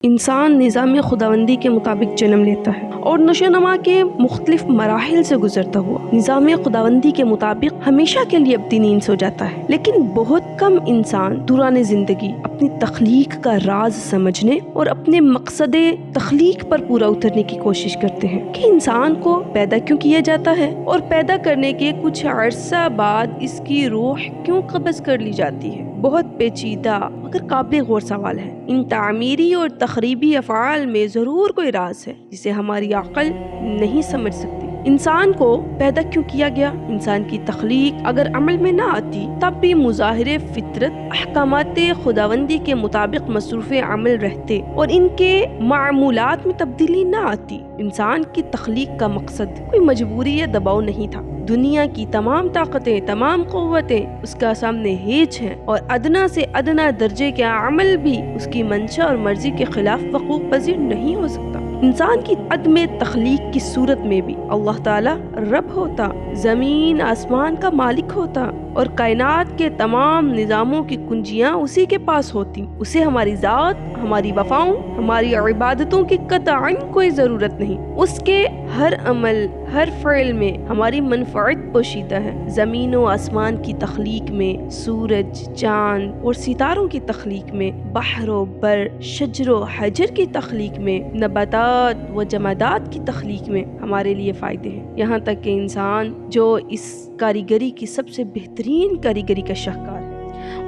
انسان نظام خداوندی کے مطابق جنم لیتا ہے اور نشو و نما کے مختلف مراحل سے گزرتا ہوا نظام خداوندی کے مطابق ہمیشہ کے لیے اپنی نیند سو جاتا ہے، لیکن بہت کم انسان دوران زندگی اپنی تخلیق کا راز سمجھنے اور اپنے مقصد تخلیق پر پورا اترنے کی کوشش کرتے ہیں کہ انسان کو پیدا کیوں کیا جاتا ہے اور پیدا کرنے کے کچھ عرصہ بعد اس کی روح کیوں قبض کر لی جاتی ہے۔ بہت پیچیدہ مگر قابل غور سوال ہے۔ ان تعمیری اور تخریبی افعال میں ضرور کوئی راز ہے جسے ہماری عقل نہیں سمجھ سکتی۔ انسان کو پیدا کیوں کیا گیا؟ انسان کی تخلیق اگر عمل میں نہ آتی تب بھی مظاہر فطرت احکامات خداوندی کے مطابق مصروف عمل رہتے اور ان کے معمولات میں تبدیلی نہ آتی۔ انسان کی تخلیق کا مقصد کوئی مجبوری یا دباؤ نہیں تھا۔ دنیا کی تمام طاقتیں، تمام قوتیں اس کا سامنے ہیچ ہیں اور ادنا سے ادنا درجے کا عمل بھی اس کی منشا اور مرضی کے خلاف وقوع پذیر نہیں ہو سکتا۔ انسان کی عدم تخلیق کی صورت میں بھی اللہ تعالی رب ہوتا، زمین آسمان کا مالک ہوتا اور کائنات کے تمام نظاموں کی کنجیاں اسی کے پاس ہوتی۔ اسے ہماری ذات، ہماری وفاؤں، ہماری عبادتوں کی قطعاً کوئی ضرورت نہیں۔ اس کے ہر عمل، ہر فعل میں ہماری منفعت پوشیدہ ہے۔ زمین و آسمان کی تخلیق میں، سورج، چاند اور ستاروں کی تخلیق میں، بحر و بر، شجر و حجر کی تخلیق میں، نباتات و جمادات کی تخلیق میں ہمارے لیے فائدے ہیں، یہاں تک کہ انسان جو اس کاریگری کی سب سے بہترین کاریگری کا شاہکار ہے،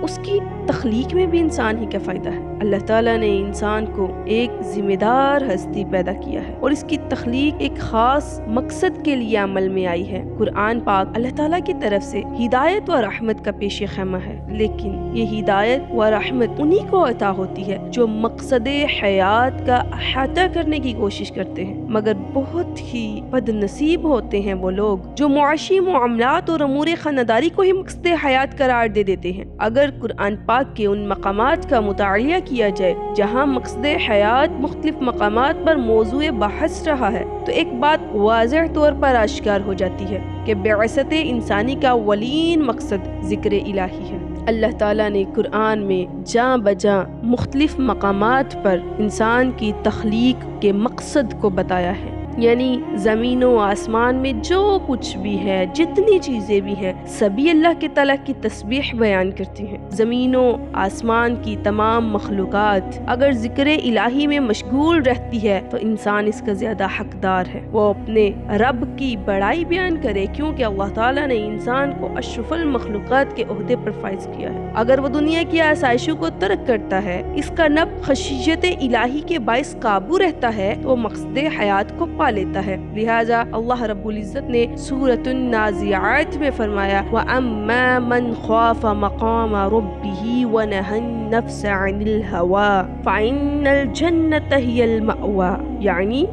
اس کی تخلیق میں بھی انسان ہی کا فائدہ ہے۔ اللہ تعالیٰ نے انسان کو ایک ذمہ دار ہستی پیدا کیا ہے اور اس کی تخلیق ایک خاص مقصد کے لیے عمل میں آئی ہے۔ قرآن پاک اللہ تعالیٰ کی طرف سے ہدایت و رحمت کا پیش خیمہ ہے، لیکن یہ ہدایت و رحمت انہی کو عطا ہوتی ہے جو مقصد حیات کا احاطہ کرنے کی کوشش کرتے ہیں، مگر بہت ہی بد نصیب ہوتے ہیں وہ لوگ جو معاشی معاملات اور امور خانداری کو ہی مقصد حیات قرار دے دیتے ہیں۔ اگر قرآن پاک کے ان مقامات کا مطالعہ کیا جائے جہاں مقصد حیات مختلف مقامات پر موضوع بحث رہا ہے تو ایک بات واضح طور پر آشکار ہو جاتی ہے کہ بعثت انسانی کا اولین مقصد ذکر الہی ہے۔ اللہ تعالیٰ نے قرآن میں جاں بجاں مختلف مقامات پر انسان کی تخلیق کے مقصد کو بتایا ہے، یعنی زمین و آسمان میں جو کچھ بھی ہے، جتنی چیزیں بھی ہیں، سبھی اللہ کے تعالیٰ کی تسبیح بیان کرتی ہیں۔ زمین و آسمان کی تمام مخلوقات اگر ذکر الہی میں مشغول رہتی ہے تو انسان اس کا زیادہ حقدار ہے، وہ اپنے رب کی بڑائی بیان کرے، کیونکہ اللہ تعالیٰ نے انسان کو اشرف المخلوقات کے عہدے پر فائز کیا ہے۔ اگر وہ دنیا کی آسائشوں کو ترک کرتا ہے، اس کا نفس خشیت الہی کے باعث قابو رہتا ہے تو وہ مقصد حیات کو پا لیتا ہے۔ لہٰذا اللہ رب العزت نے سورۃ النازعات میں فرمایا وَأَمَّا مَنْ خَافَ مَقَامَ رَبِّهِ وَنَهَى النَّفْسَ عَنِ الْهَوَىٰ فَإِنَّ الْجَنَّةَ هِيَ الْمَأْوَىٰ، یعنی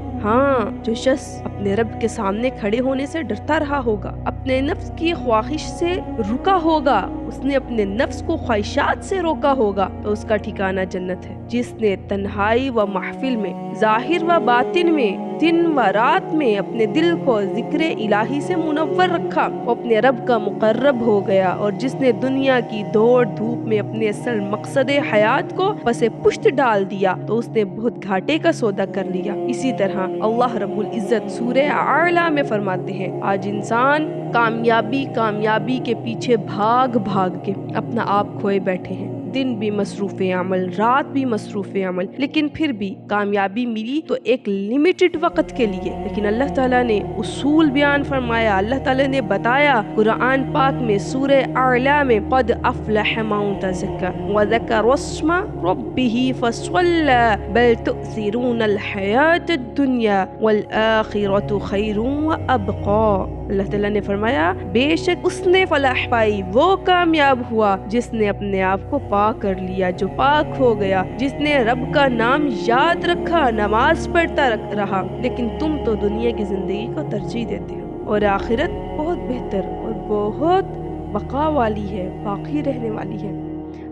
جو شخص اپنے رب کے سامنے کھڑے ہونے سے ڈرتا رہا ہوگا، اپنے نفس کی خواہش سے رکا ہوگا، اس نے اپنے نفس کو خواہشات سے روکا ہوگا تو اس کا ٹھکانہ جنت ہے۔ جس نے تنہائی و محفل میں، ظاہر و باطن میں، دن و رات میں اپنے دل کو ذکر الہی سے منور رکھا، وہ اپنے رب کا مقرب ہو گیا، اور جس نے دنیا کی دوڑ دھوپ میں اپنے اصل مقصد حیات کو پس پشت ڈال دیا تو اس نے بہت گھاٹے کا سودا کر لیا۔ اسی طرح اللہ رب العزت سورہ اعلیٰ میں فرماتے ہیں آج انسان کامیابی کے پیچھے بھاگ کے اپنا آپ کھوئے بیٹھے ہیں، دن بھی مصروف عمل، رات بھی مصروف عمل، لیکن پھر بھی کامیابی ملی تو ایک لیمیٹڈ وقت کے لیے۔ لیکن اللہ تعالیٰ نے اصول بیان فرمایا، اللہ تعالیٰ نے بتایا قرآن پاک میں سورہ اعلیٰ میں قد افلح من تزکا وذکر اسم ربہ فصلی بل تؤثرون الحیاۃ الدنیا والآخرۃ خیر وابقی۔ اللہ تعالیٰ نے فرمایا بے شک اس نے فلاح پائی، وہ کامیاب ہوا جس نے اپنے آپ کو پاک کر لیا، جو پاک ہو گیا، جس نے رب کا نام یاد رکھا، نماز پڑھتا رہا۔ لیکن تم تو دنیا کی زندگی کو ترجیح دیتے ہو اور آخرت بہت بہتر اور بہت بقا والی ہے، باقی رہنے والی ہے۔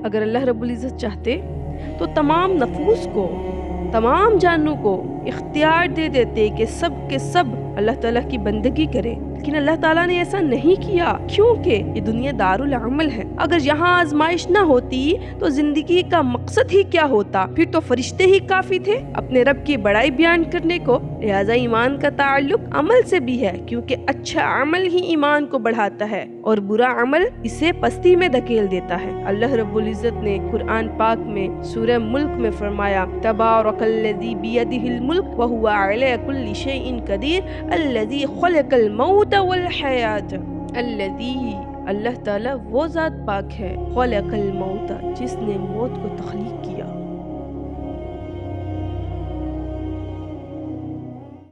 اگر اللہ رب العزت چاہتے تو تمام نفوس کو، تمام جانوں کو اختیار دے دیتے کہ سب کے سب اللہ تعالیٰ کی بندگی کریں، لیکن اللہ تعالیٰ نے ایسا نہیں کیا، کیونکہ یہ دنیا دارالعمل ہے۔ اگر یہاں آزمائش نہ ہوتی تو زندگی کا مقصد ہی کیا ہوتا؟ پھر تو فرشتے ہی کافی تھے اپنے رب کی بڑائی بیان کرنے کو۔ لہٰذا ایمان کا تعلق عمل سے بھی ہے، کیونکہ اچھا عمل ہی ایمان کو بڑھاتا ہے اور برا عمل اسے پستی میں دھکیل دیتا ہے۔ اللہ رب العزت نے قرآن پاک میں سورہ ملک میں فرمایا، تبارک الذی بیدہ الملک وہو علی کل شیء قدیر الذی خلق الموت والحیات۔ اللہ تعالیٰ وہ ذات پاک ہے، خلق الموت، جس نے موت کو تخلیق کیا